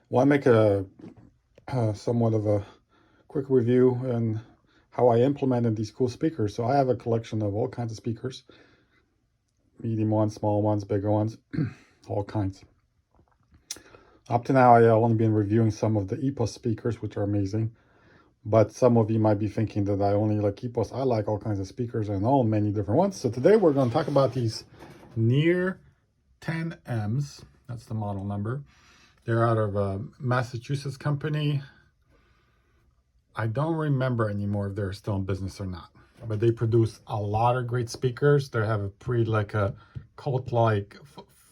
Well, I make a somewhat of a quick review and how I implemented these cool speakers. So I have a collection of all kinds of speakers, medium ones, small ones, bigger ones, all kinds. Up to now, I've only been reviewing some of the EPOS speakers, which are amazing. But some of you might be thinking that I only like EPOS. I like all kinds of speakers and all many different ones. So today we're going to talk about these Near 10Ms. That's the model number. They're out of a Massachusetts company. I don't remember anymore if they're still in business or not, but they produce a lot of great speakers. They have a pretty like a cult-like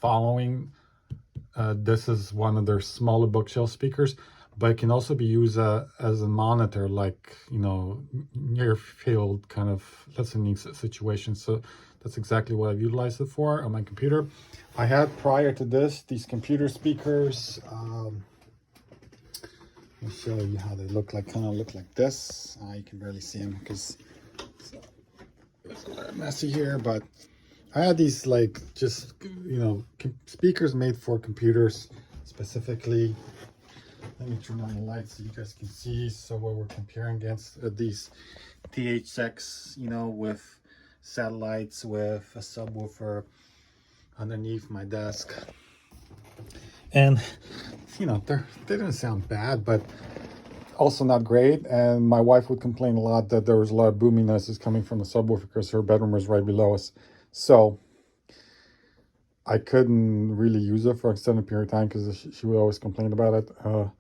following. This is one of their smaller bookshelf speakers, but it can also be used as a monitor, like, you know, near field kind of listening situation. So that's exactly what I've utilized it for on my computer. I had prior to this these computer speakers. Let me show you how they look like. Kind of look like this. You can barely see them because it's a little messy here, but I had these like just, you know, speakers made for computers specifically. Let me turn on the lights so you guys can see. So what we're comparing against these THX, you know, with satellites, with a subwoofer underneath my desk. And, you know, they didn't sound bad, but also not great. And my wife would complain a lot that there was a lot of booming noises coming from the subwoofer because her bedroom was right below us. So I couldn't really use it for an extended period of time because she would always complain about it or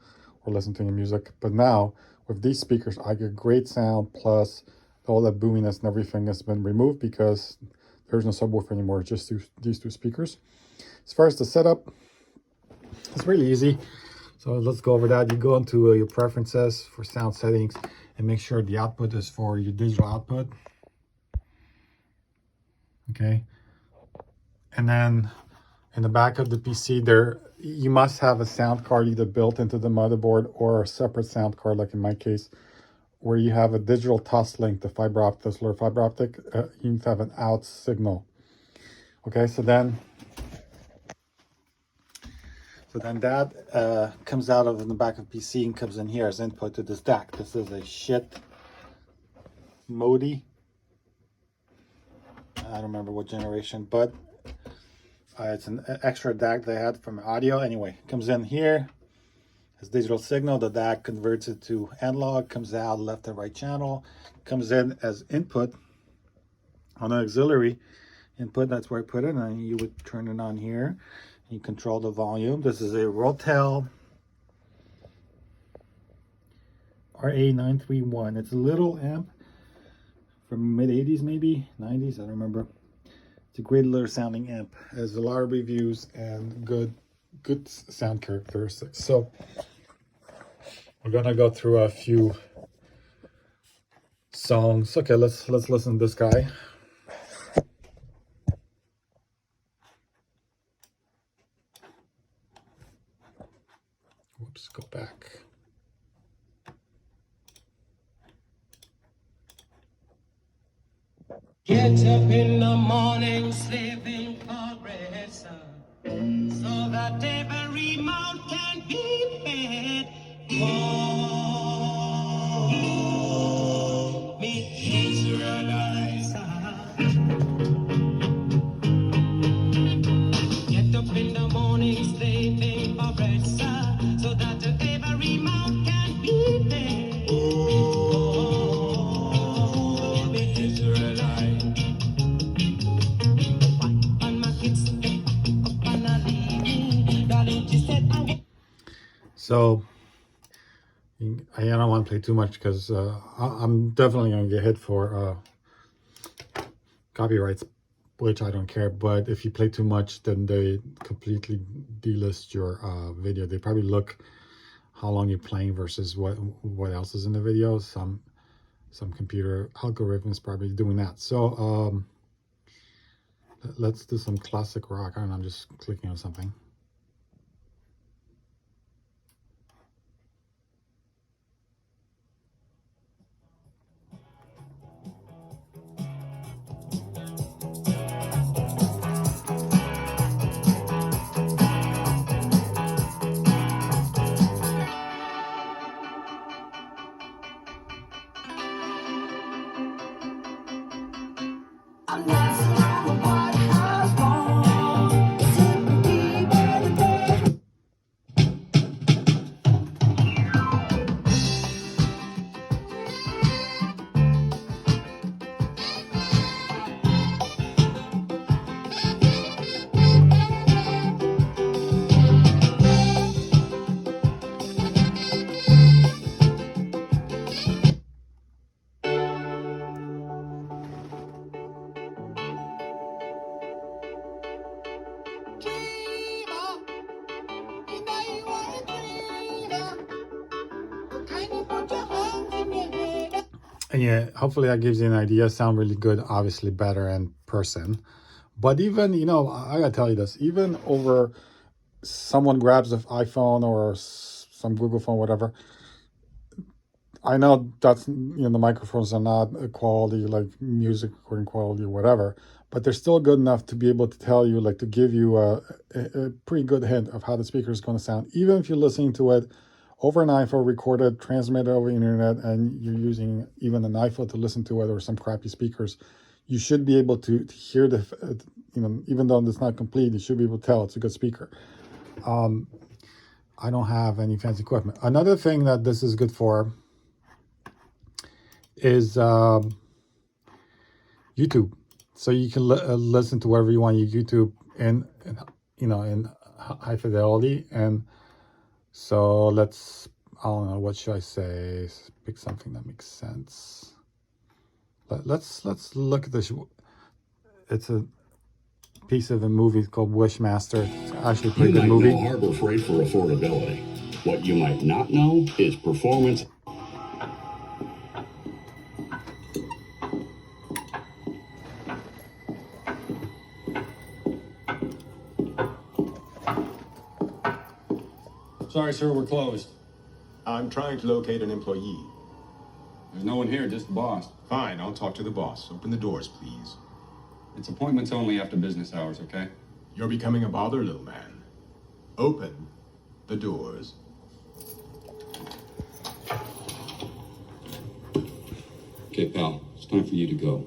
listen to the music. But now with these speakers, I get great sound, plus all that boominess and everything has been removed because there's no subwoofer anymore. It's just these two speakers. As far as the setup, it's really easy. So let's go over that. You go into your preferences for sound settings and make sure the output is for your digital output. Okay. And then in the back of the PC there, you must have a sound card either built into the motherboard or a separate sound card, like in my case, where you have a digital Toslink, the fiber optic, or fiber optic, you need to have an out signal. Okay, so then that comes out of the back of PC and comes in here as input to this DAC. This is a shit Modi. I don't remember what generation, but it's an extra DAC they had from audio. Anyway, comes in here as digital signal. The DAC converts it to analog, comes out left and right channel, comes in as input on an auxiliary input. That's where I put it, and you would turn it on here. You control the volume. This is a Rotel RA931. It's a little amp from mid-80s, maybe 90s, I don't remember. It's a great little sounding amp. It has a lot of reviews and good sound characteristics. So we're gonna go through a few songs. Okay, let's listen to this guy. Whoops, go back. Get up in the morning, slaving progress, so that every mouth can be fed. Oh, me Israelites. Get up in the morning, slaving progress, so that every mouth can be fed. Oh, me Israelites. So I don't want to play too much because I'm definitely going to get hit for copyrights, which I don't care. But if you play too much, then they completely delist your video. They probably look how long you're playing versus what else is in the video. Some computer algorithms probably doing that. So let's do some classic rock. I don't know, I'm just clicking on something. And yeah, hopefully that gives you an idea. Sound really good, obviously better in person. But even, you know, I gotta tell you this, even over someone grabs an iPhone or some Google phone, whatever, I know that's, you know, the microphones are not a quality, like music recording quality or whatever, but they're still good enough to be able to tell you, like to give you a pretty good hint of how the speaker is going to sound, even if you're listening to it over an iPhone, recorded, transmitted over the internet, and you're using even an iPhone to listen to it or some crappy speakers. You should be able to hear the, you know, even though it's not complete, you should be able to tell it's a good speaker. I don't have any fancy equipment. Another thing that this is good for is YouTube. So you can listen to whatever you want on YouTube in you know, in high fidelity. And so let's, I don't know, what should I say? Pick something that makes sense. Let's look at this. It's a piece of a movie called Wishmaster. It's actually a pretty good movie. You might know Harbor Freight for affordability. What you might not know is performance. Sorry, sir, we're closed. I'm trying to locate an employee. There's no one here, just the boss. Fine, I'll talk to the boss. Open the doors, please. It's appointments only after business hours, okay? You're becoming a bother, little man. Open the doors. Okay, pal, it's time for you to go.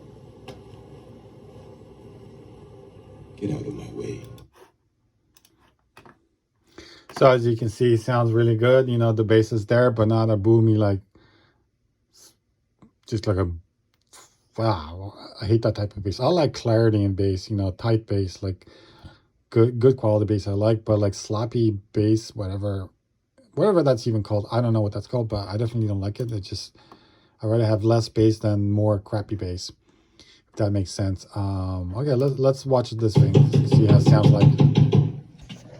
Get out of my way. So as you can see, it sounds really good. You know, the bass is there, but not a boomy, like, just like a, wow, I hate that type of bass. I like clarity in bass, you know, tight bass, like good quality bass I like, but like sloppy bass, whatever that's even called. I don't know what that's called, but I definitely don't like it. It's just, I'd rather have less bass than more crappy bass, if that makes sense. Okay, let's watch this thing, see how it sounds like.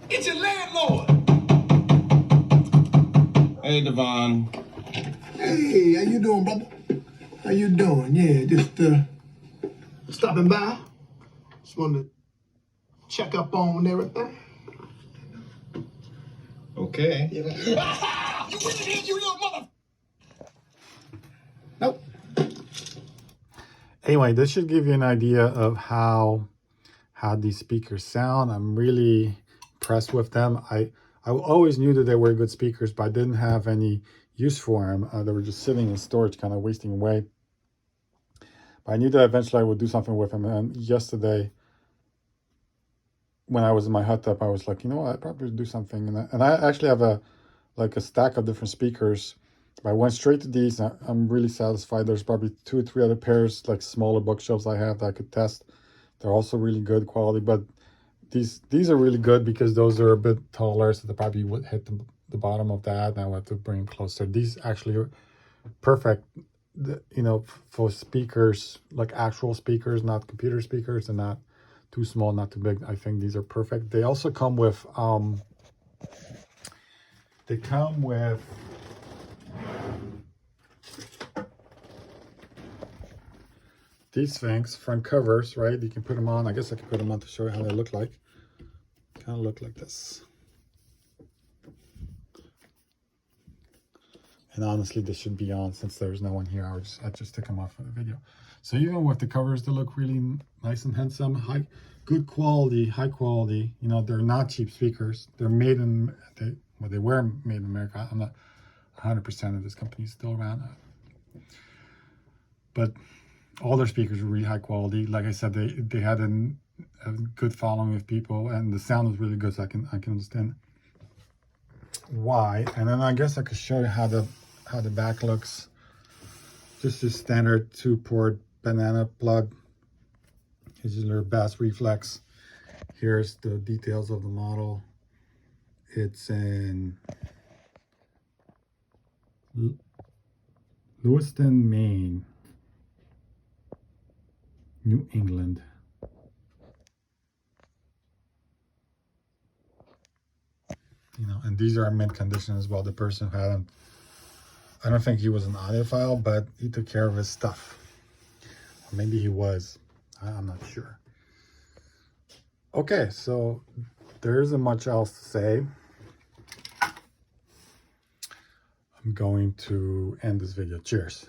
It's your landlord. Hey, Devon. Hey, how you doing, brother? How you doing? Yeah, just stopping by. Just wanted to check up on everything. Okay. You in here, you little mother. Nope. Anyway, this should give you an idea of how these speakers sound. I'm really impressed with them. I always knew that they were good speakers, but I didn't have any use for them. They were just sitting in storage, kind of wasting away. But I knew that eventually I would do something with them. And yesterday, when I was in my hot tub, I was like, you know what, I'd probably do something. And I actually have a stack of different speakers. I went straight to these. I'm really satisfied. There's probably 2 or 3 other pairs, like smaller bookshelves I have that I could test. They're also really good quality, but these are really good because those are a bit taller, so they probably would hit the bottom of that, and I would have to bring them closer. These actually are perfect, you know, for speakers, like actual speakers, not computer speakers, and not too small, not too big. I think these are perfect. They also come with these things, front covers, right? You can put them on. I guess I can put them on to show you how they look like. Kind of look like this. And honestly, this should be on since there's no one here. I just took them off for the video. So even with the covers, they look really nice and handsome. Good quality, high quality. You know, they're not cheap speakers. They're made in, they were made in America. I'm not 100% of this company is still around. But all their speakers were really high quality. Like I said, they had a good following of people, and the sound was really good, so I can understand why. And then I guess I could show you how the back looks. Just a standard 2-port banana plug. Here's your bass reflex. Here's the details of the model. It's in Lewiston, Maine, New England. You know, and these are in mint condition as well. The person who had them I don't think he was an audiophile, but he took care of his stuff. Or maybe he was. I'm not sure. Okay, so there isn't much else to say. I'm going to end this video. Cheers.